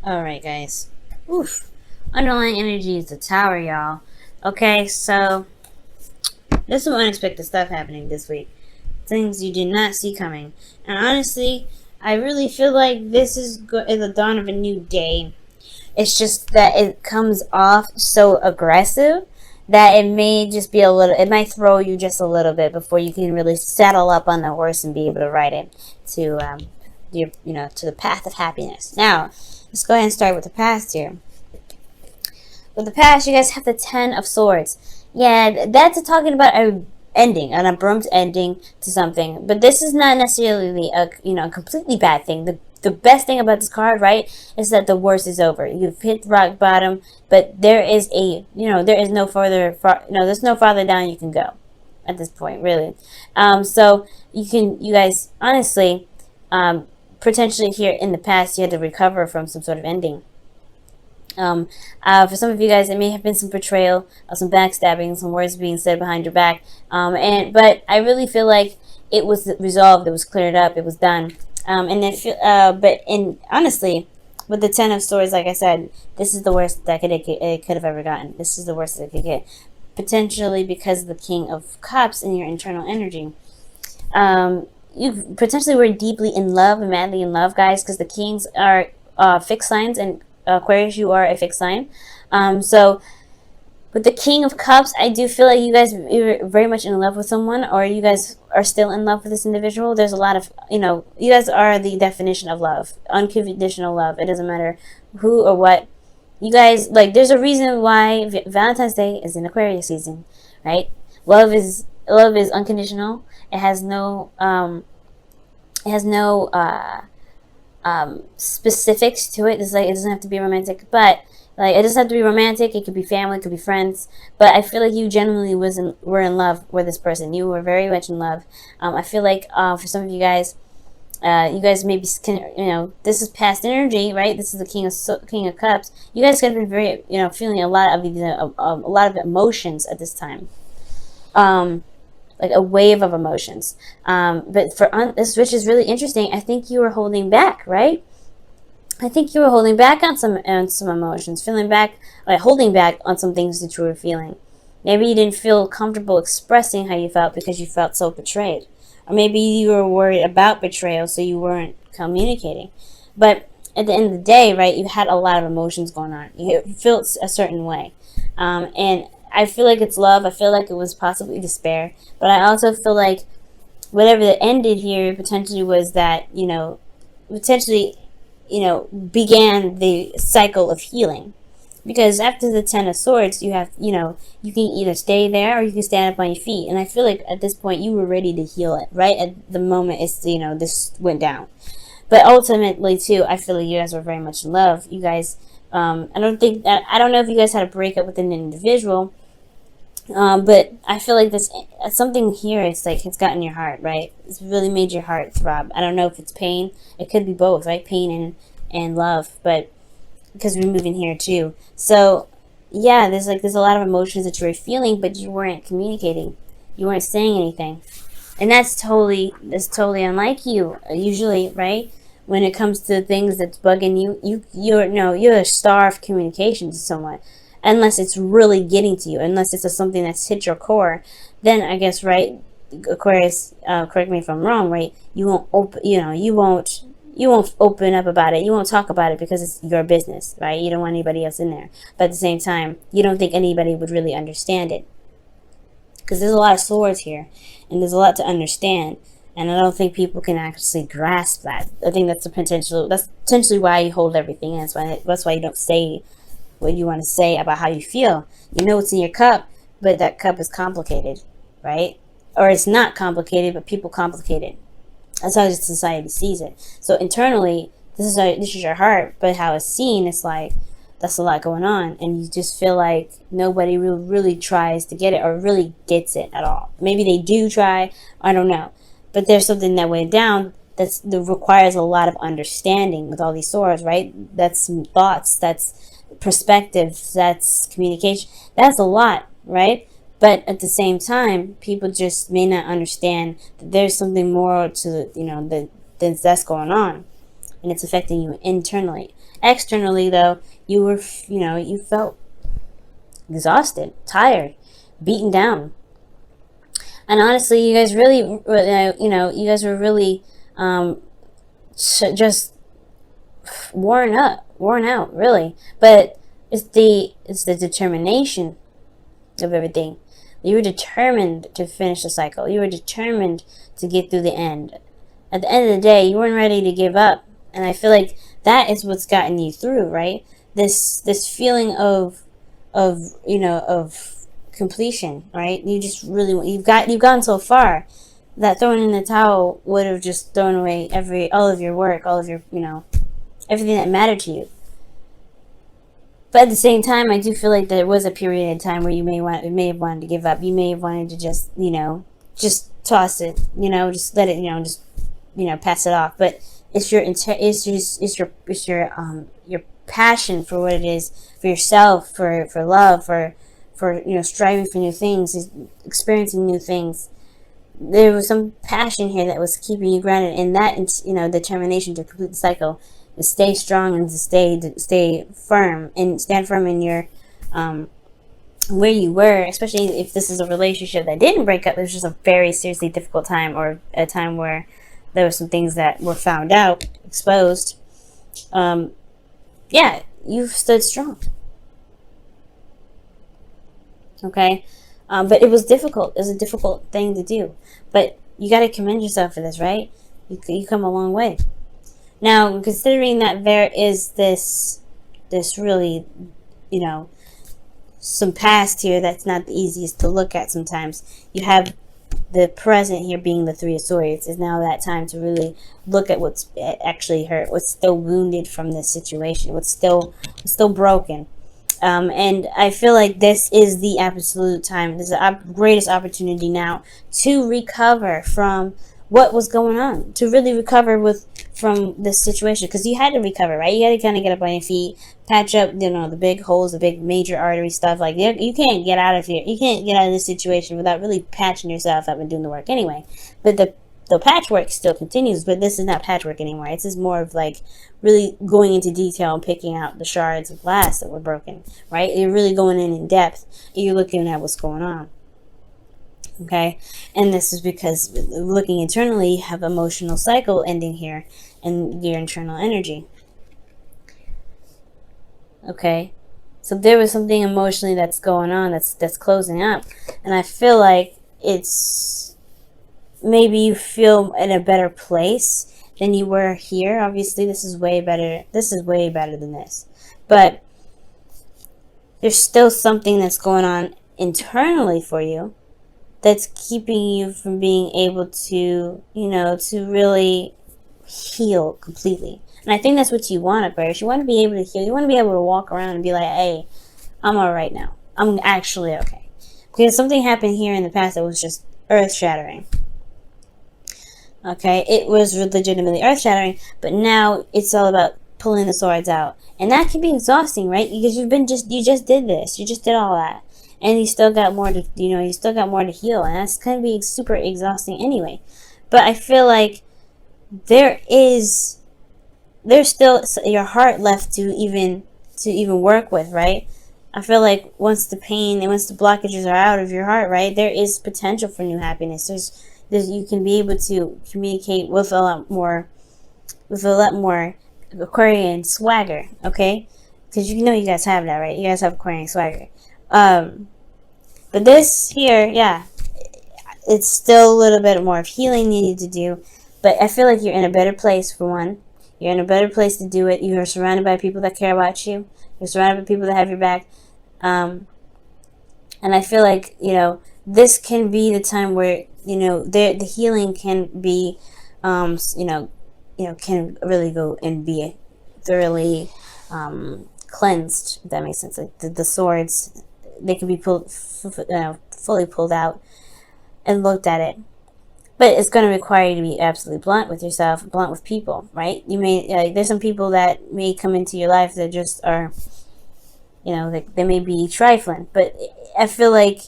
Alright, guys. Oof. Underlying energy is the tower, y'all. Okay, so there's some unexpected stuff happening this week. Things you did not see coming. And honestly, I really feel like this is the dawn of a new day. It's just that it comes off so aggressive that it may just be a little, it might throw you just a little bit before you can really settle up on the horse and be able to ride it to to the path of happiness. Now, let's go ahead and start with the past here. With the past, you guys have the Ten of Swords. Yeah, that's talking about a ending, an abrupt ending to something. But this is not necessarily a completely bad thing. The best thing about this card, right, is that the worst is over. You've hit rock bottom, but there is there is no there's no farther down you can go at this point, really. So you guys, honestly, potentially here in the past, you had to recover from some sort of ending. For some of you guys, it may have been some betrayal, some backstabbing, some words being said behind your back. But I really feel like it was resolved, it was cleared up, it was done. Honestly, with the Ten of Swords, like I said, this is the worst that it could have ever gotten. This is the worst that it could get, potentially because of the King of Cups and your internal energy. You potentially were deeply in love, madly in love, guys, because the Kings are fixed signs, and Aquarius, you are a fixed sign. So with the King of Cups, I do feel like you guys are very much in love with someone, or you guys are still in love with this individual. There's a lot of, you guys are the definition of love, unconditional love. It doesn't matter who or what. You guys, like, there's a reason why Valentine's Day is in Aquarius season, right? Love is unconditional. It has no specifics to it. It's like it doesn't have to be romantic, but like it doesn't have to be romantic. It could be family, it could be friends. But I feel like you genuinely were in love with this person. You were very much in love. I feel like for some of you guys, maybe can, this is past energy, right? This is the King of Cups. You guys could have been very feeling a lot of these a lot of emotions at this time. Like a wave of emotions. But for this, which is really interesting, I think you were holding back, right? I think you were holding back on some emotions, holding back on some things that you were feeling. Maybe you didn't feel comfortable expressing how you felt because you felt so betrayed, or maybe you were worried about betrayal, so you weren't communicating. But at the end of the day, right, you had a lot of emotions going on. You felt a certain way, and I feel like it's love. I feel like it was possibly despair. But I also feel like whatever that ended here potentially was that, began the cycle of healing. Because after the Ten of Swords, you have, you can either stay there or you can stand up on your feet. And I feel like at this point you were ready to heal it, right? At the moment this went down. But ultimately, too, I feel like you guys were very much in love. You guys, I don't know if you guys had a breakup with an individual, but I feel like this something here. It's like it's gotten your heart, right? It's really made your heart throb. I don't know if it's pain. It could be both, right? Pain and love, but because we're moving here too. So yeah, there's a lot of emotions that you were feeling, but you weren't communicating. You weren't saying anything, and that's totally unlike you. Usually, right? When it comes to things that's bugging you, you're a star of communication to someone. Unless it's really getting to you, unless it's something that's hit your core, then I guess, right, Aquarius, correct me if I'm wrong, right? You won't open up about it. You won't talk about it because it's your business, right? You don't want anybody else in there. But at the same time, you don't think anybody would really understand it, because there's a lot of swords here, and there's a lot to understand. And I don't think people can actually grasp that. I think that's potentially why you hold everything in. That's why you don't say what you want to say about how you feel. You know what's in your cup, but that cup is complicated, right? Or it's not complicated, but people complicate it. That's how society sees it. So internally, this is your heart, but how it's seen, it's like that's a lot going on, and you just feel like nobody really tries to get it or really gets it at all. Maybe they do try, I don't know, but there's something that went down that requires a lot of understanding with all these swords, right? That's some thoughts, that's perspective, that's communication, that's a lot, right? But at the same time, people just may not understand that there's something more to that's going on. and it's affecting you internally. Externally, though, you were, you felt exhausted, tired, beaten down. And honestly, you guys really, you guys were really just worn out, really. But it's the determination of everything. You were determined to finish the cycle. You were determined to get through the end. At the end of the day, you weren't ready to give up. And I feel like that is what's gotten you through, right? This feeling of completion, right? You just really, you've gone so far that throwing in the towel would have just thrown away all of your work, all of your, everything that mattered to you. But at the same time, I do feel like there was a period of time where you may have wanted to give up. You may have wanted to just, just toss it, just let it, just, pass it off. But it's your passion for what it is, for yourself, for love, for striving for new things, experiencing new things. There was some passion here that was keeping you grounded, and that, determination to complete the cycle, to stay strong and to stay firm and stand firm in your where you were, especially if this is a relationship that didn't break up. It was just a very seriously difficult time, or a time where there were some things that were found out, exposed. Yeah, you've stood strong. Okay, but it was difficult. It was a difficult thing to do, but you got to commend yourself for this, right? You come a long way. Now, considering that there is this really, some past here that's not the easiest to look at sometimes. You have the present here being the Three of Swords. Is now that time to really look at what's actually hurt, what's still wounded from this situation, what's still broken. And I feel like this is the absolute time. This is the greatest opportunity now to recover from what was going on, to really recover from this situation, because you had to recover, right? You had to kind of get up on your feet, patch up, the big holes, the big major artery stuff. Like, you can't get out of here. You can't get out of this situation without really patching yourself up and doing the work anyway. But the patchwork still continues, but this is not patchwork anymore. It's just more of like really going into detail and picking out the shards of glass that were broken, right? You're really going in depth, and you're looking at what's going on. Okay, and this is because looking internally, you have emotional cycle ending here and your internal energy. Okay, so there was something emotionally that's going on, that's closing up, and I feel like it's maybe you feel in a better place than you were here. Obviously, this is way better. This is way better than this, but there's still something that's going on internally for you that's keeping you from being able to, to really heal completely. And I think that's what you want, Aquarius. You want to be able to heal. You want to be able to walk around and be like, hey, I'm all right now. I'm actually okay. Because something happened here in the past that was just earth-shattering. Okay, it was legitimately earth-shattering, but now it's all about pulling the swords out. And that can be exhausting, right? Because you just did this. You just did all that. And you still got more to, you still got more to heal, and that's going to be super exhausting anyway. But I feel like there's still your heart left to even work with, right? I feel like once the pain and once the blockages are out of your heart, right, there is potential for new happiness. There's you can be able to communicate with a lot more Aquarian swagger, okay? Because you guys have that, right? You guys have Aquarian swagger. But this here, yeah, it's still a little bit more of healing needed to do, but I feel like you're in a better place. For one, you're in a better place to do it. You are surrounded by people that care about you. You're surrounded by people that have your back, and I feel like this can be the time where the healing can be, can really go and be thoroughly cleansed, if that makes sense. Like the swords, they can be fully pulled out and looked at it, but it's going to require you to be absolutely blunt with yourself, blunt with people, right? You may there's some people that may come into your life that just are, they may be trifling, but I feel like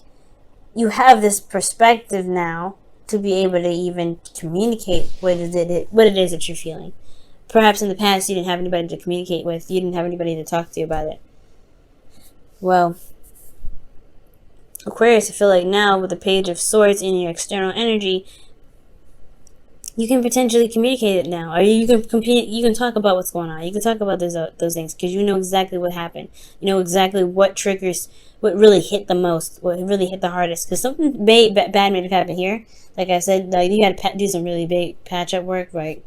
you have this perspective now to be able to even communicate what it is that you're feeling. perhaps in the past you didn't have anybody to communicate with. You didn't have anybody to talk to about it. Well, Aquarius, I feel like now with the Page of Swords in your external energy, you can potentially communicate it now, or you can talk about what's going on. You can talk about those things because you know exactly what happened. You know exactly what triggers, what really hit the most, what really hit the hardest. Because something bad may have happened here. Like I said, like you had to do some really big patch-up work, right?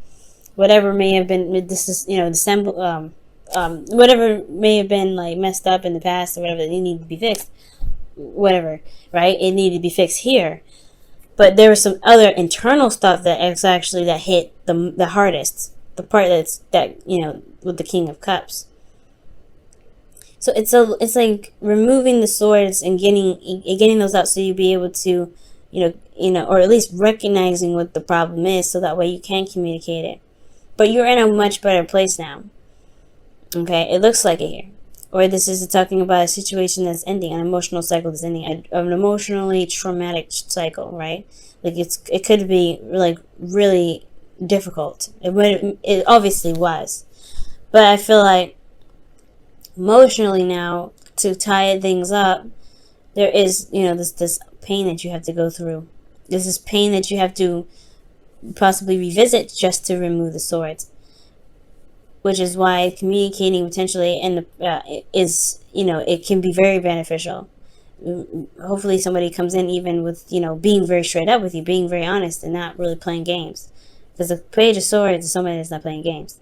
Whatever may have been, this is whatever may have been like messed up in the past or whatever that needed to be fixed, whatever, right? It needed to be fixed here. But there was some other internal stuff that hit the hardest, the part with the King of Cups. So it's like removing the swords and getting those out so you'll be able to, or at least recognizing what the problem is, so that way you can communicate it. But you're in a much better place now. Okay, it looks like it here. Or this is talking about a situation that's ending, an emotional cycle that's ending, an emotionally traumatic cycle, right? Like it could be like really difficult. It obviously was, but I feel like emotionally now, to tie things up, there is this pain that you have to go through. There's this pain that you have to possibly revisit just to remove the swords. Which is why communicating potentially it can be very beneficial. Hopefully somebody comes in even with, being very straight up with you, being very honest and not really playing games. Because the Page of Swords is somebody that's not playing games.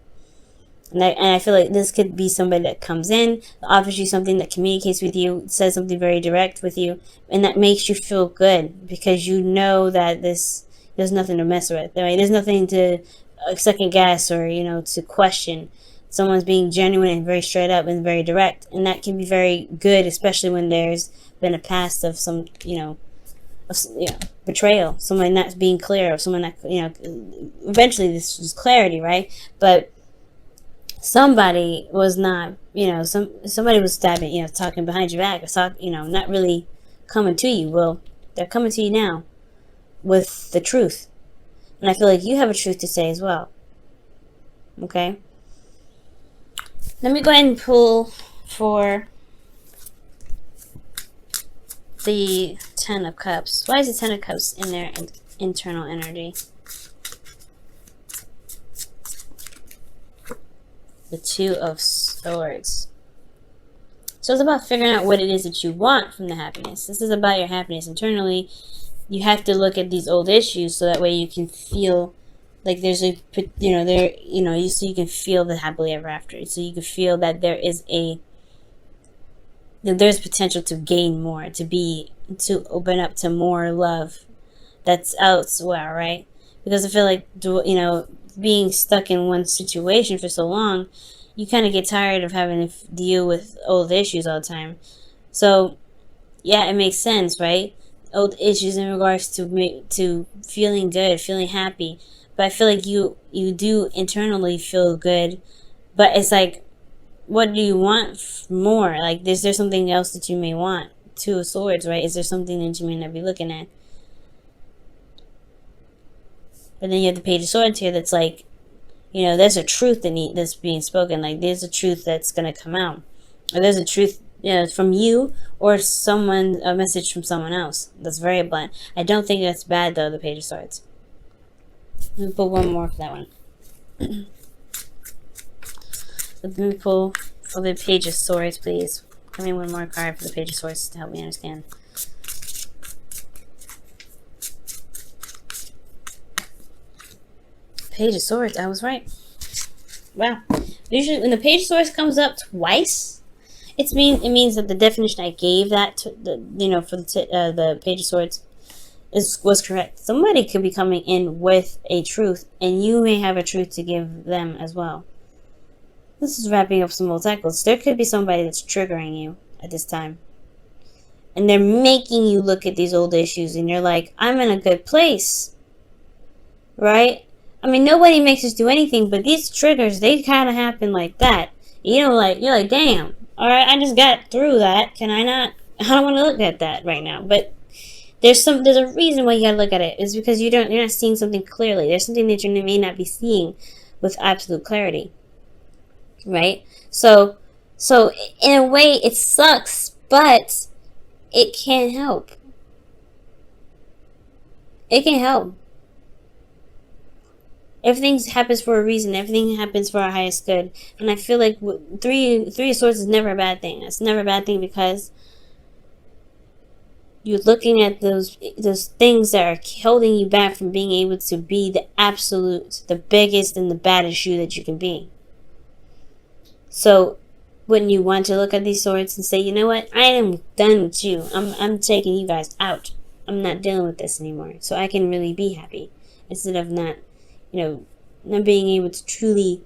And I feel like this could be somebody that comes in, offers you something, that communicates with you, says something very direct with you, and that makes you feel good because you know that there's nothing to mess with. I mean, there's nothing to second guess or to question. Someone's being genuine and very straight up and very direct, and that can be very good, especially when there's been a past of some betrayal, someone not being clear, or someone that eventually this was clarity, right? But somebody was not, somebody was stabbing, talking behind your back, or not really coming to you. Well, they're coming to you now with the truth. And I feel like you have a truth to say as well. Okay? Let me go ahead and pull for the Ten of Cups. Why is the Ten of Cups in their internal energy? The Two of Swords. So it's about figuring out what it is that you want from the happiness. This is about your happiness internally. You have to look at these old issues so that way you can feel like there's so you can feel the happily ever after. So you can feel that there's potential to gain more, to open up to more love that's elsewhere, right? Because I feel like, being stuck in one situation for so long, you kind of get tired of having to deal with old issues all the time. So, yeah, it makes sense, right? Old issues in regards to feeling good, feeling happy. But I feel like you do internally feel good. But it's like, what do you want more? Like, is there something else that you may want? Two of Swords, right? Is there something that you may not be looking at? But then you have the Page of Swords here that's like, there's a truth that's being spoken. Like, there's a truth that's going to come out. Or there's a truth from you or a message from someone else. That's very blunt. I don't think that's bad, though, the Page of Swords. Let me pull one more for that one. Let me pull for the Page of Swords, please. Give me one more card for the Page of Swords to help me understand. Page of Swords, I was right. Wow. Usually when the Page of Swords comes up twice, it means that the definition I gave that to for the Page of Swords was correct. Somebody could be coming in with a truth, and you may have a truth to give them as well. This is wrapping up some old cycles. There could be somebody that's triggering you at this time, and they're making you look at these old issues, and you're like, I'm in a good place, right? I mean, nobody makes us do anything, but these triggers, they kind of happen like that. You're like, damn, all right, I just got through that. Can I not? I don't want to look at that right now. But there's a reason why you gotta look at it. It's because you're not seeing something clearly. There's something that you may not be seeing, with absolute clarity, right? So in a way it sucks, but it can help. It can help. Everything happens for a reason. Everything happens for our highest good. And I feel like three of swords is never a bad thing. It's never a bad thing because you're looking at those things that are holding you back from being able to be the absolute, the biggest and the baddest you that you can be. So wouldn't you want to look at these swords and say, you know what, I am done with you. I'm taking you guys out. I'm not dealing with this anymore. So I can really be happy instead of not being able to truly,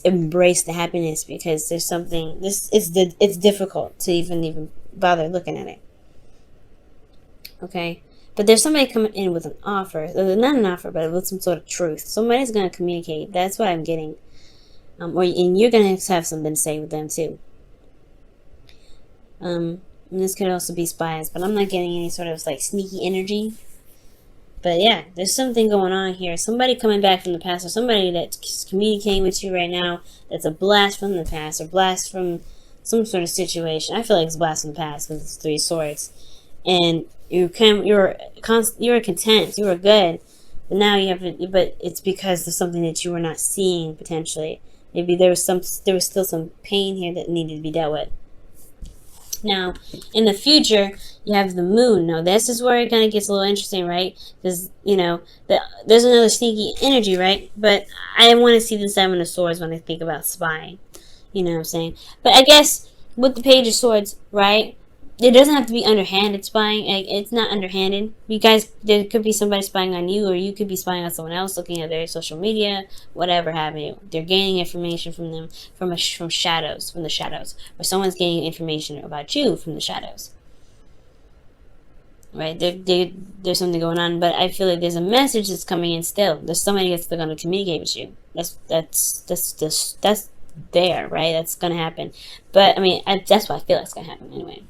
embrace the happiness because there's something. It's difficult to even bother looking at it. Okay, but there's somebody coming in with an offer, not an offer, but with some sort of truth. Somebody's gonna communicate. That's what I'm getting. And you're gonna have something to say with them too. And this could also be spies, but I'm not getting any sort of like sneaky energy. But yeah, there's something going on here. Somebody coming back from the past, or somebody that's communicating with you right now that's a blast from the past, or blast from some sort of situation. I feel like it's blast from the past because it's 3 swords. And you're content, you were good, but now you have it. But it's because of something that you were not seeing potentially. Maybe there was still some pain here that needed to be dealt with. Now, in the future, you have the moon. Now, this is where it kind of gets a little interesting, right? Because, there's another sneaky energy, right? But I want to see the 7 of Swords when I think about spying. You know what I'm saying? But I guess with the Page of Swords, right? It doesn't have to be underhanded spying. Like, it's not underhanded. You guys, there could be somebody spying on you, or you could be spying on someone else, looking at their social media, whatever have you. They're gaining information from them from the shadows, or someone's gaining information about you from the shadows. Right? There's something going on, but I feel like there's a message that's coming in still. There's somebody that's going to communicate with you. That's there, right? That's going to happen. But I mean, that's what I feel like it's going to happen anyway.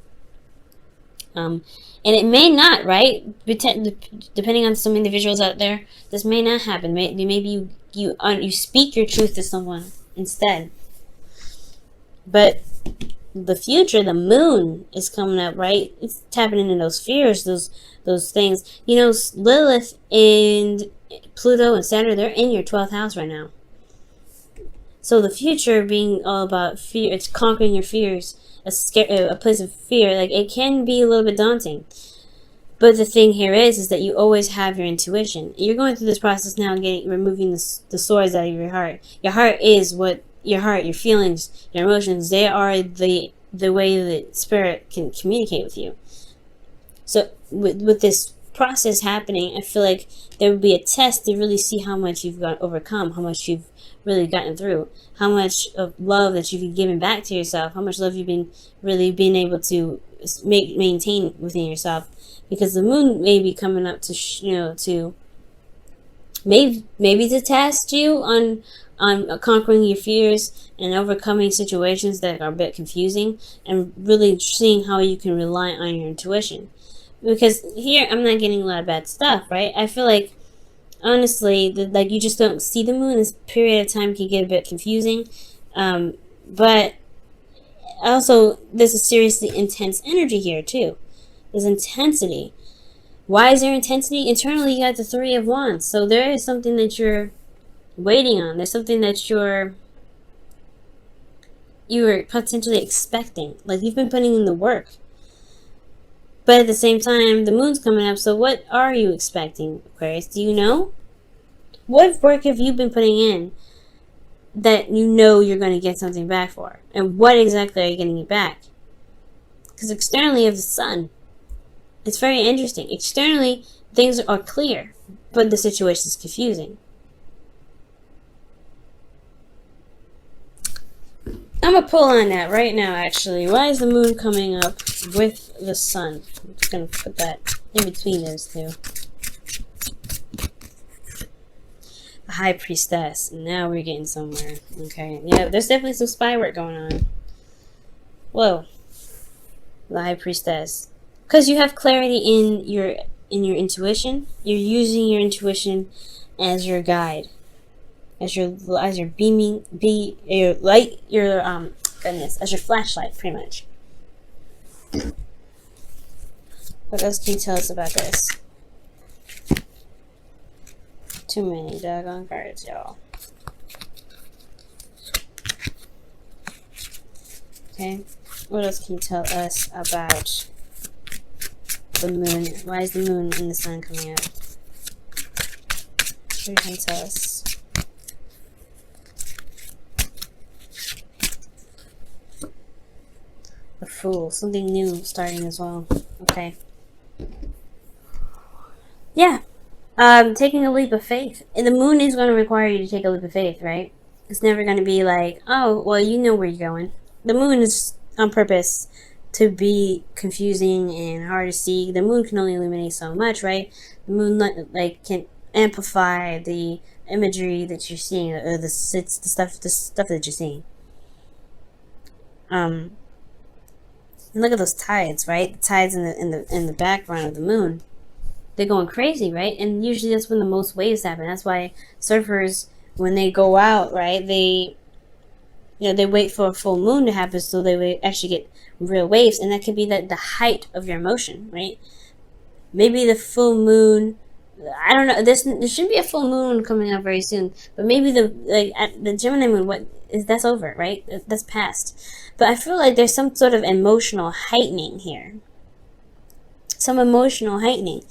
And it may not, right? Depending on some individuals out there, this may not happen. Maybe you speak your truth to someone instead. But the future, the moon is coming up, right? It's tapping into those fears, those things. Lilith and Pluto and Saturn, they're in your 12th house right now. So the future being all about fear, it's conquering your fears. A place of fear, like it can be a little bit daunting, but the thing here is that you always have your intuition. You're going through this process now, removing the swords out of your heart. Your heart is what your feelings, your emotions. They are the way that spirit can communicate with you. So with this process happening, I feel like there would be a test to really see how much you've overcome, how much you've really gotten through, how much of love that you've been giving back to yourself, how much love you've been able to maintain within yourself, because the moon may be coming up to maybe to test you on conquering your fears and overcoming situations that are a bit confusing, and really seeing how you can rely on your intuition. Because here I'm not getting a lot of bad stuff, right? I feel like honestly, you just don't see the moon. This period of time can get a bit confusing, but also there's a seriously intense energy here too. There's intensity. Why is there intensity? Internally, you got the 3 of Wands, so there is something that you're waiting on. There's something that you were potentially expecting. Like you've been putting in the work. But at the same time, the moon's coming up, so what are you expecting, Aquarius? Do you know? What work have you been putting in that you know you're going to get something back for? And what exactly are you getting it back? Because externally you have the sun. It's very interesting. Externally, things are clear, but the situation is confusing. I'm going to pull on that right now, actually. Why is the moon coming up with the sun? I'm just going to put that in between those two. The High Priestess. Now we're getting somewhere. Okay. Yeah, there's definitely some spy work going on. Whoa. The High Priestess. Because you have clarity in your intuition. You're using your intuition as your guide. as your as your flashlight, pretty much. What else can you tell us about this? Too many doggone cards, y'all. Okay, what else can you tell us about the moon? Why is the moon and the sun coming out? What can you tell us? The Fool, something new starting as well. Okay. Yeah. Taking a leap of faith. And the moon is going to require you to take a leap of faith, right? It's never going to be like, oh, well, you know where you're going. The moon is on purpose to be confusing and hard to see. The moon can only illuminate so much, right? The moon can amplify the imagery that you're seeing, or the stuff that you're seeing. And look at those tides, right? The tides in the background of the moon. They're going crazy, right? And usually that's when the most waves happen. That's why surfers, when they go out, right, they wait for a full moon to happen so they will actually get real waves. And that could be the height of your emotion, right? Maybe the full moon, I don't know, there should be a full moon coming up very soon, but maybe the Gemini moon, that's over, right? That's past. But I feel like there's some sort of emotional heightening here. Some emotional heightening.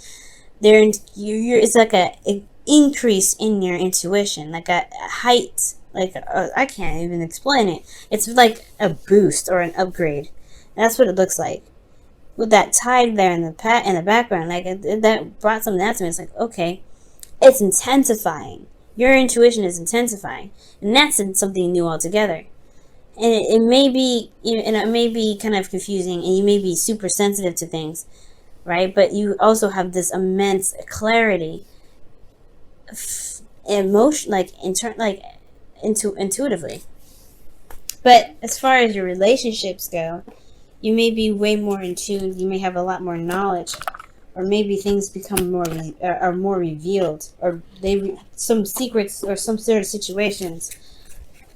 It's like an increase in your intuition, like a height, I can't even explain it. It's like a boost or an upgrade. That's what it looks like. With that tide there in the background, that brought something out to me. It's like, okay, it's intensifying. Your intuition is intensifying, and that's something new altogether. And it may be, and it may be kind of confusing, and you may be super sensitive to things, right? But you also have this immense clarity, emotion, intuitively. But as far as your relationships go, you may be way more in tune. You may have a lot more knowledge, or maybe things become are more revealed, or some secrets or some sort of situations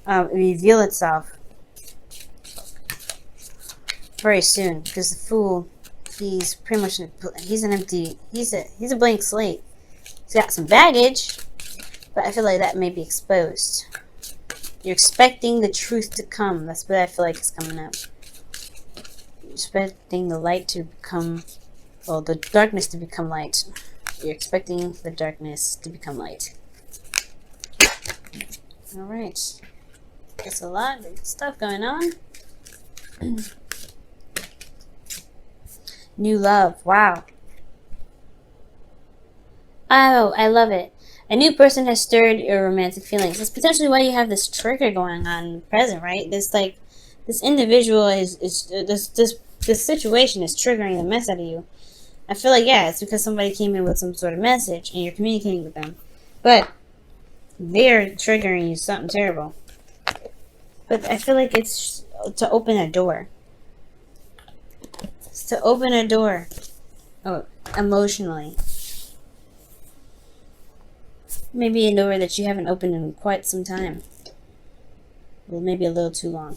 reveal itself very soon. Because the Fool, he's pretty much he's a blank slate. He's got some baggage, but I feel like that may be exposed. You're expecting the truth to come. That's what I feel like is coming up. You're expecting the light to become, the darkness to become light. You're expecting the darkness to become light. Alright. There's a lot of stuff going on. New love. Wow. Oh, I love it. A new person has stirred your romantic feelings. That's potentially why you have this trigger going on in the present, right? This individual this situation is triggering the mess out of you. I feel like, yeah, it's because somebody came in with some sort of message and you're communicating with them. But they're triggering you something terrible. But I feel like it's to open a door. It's to open a door. Oh, emotionally. Maybe a door that you haven't opened in quite some time. Well, maybe a little too long.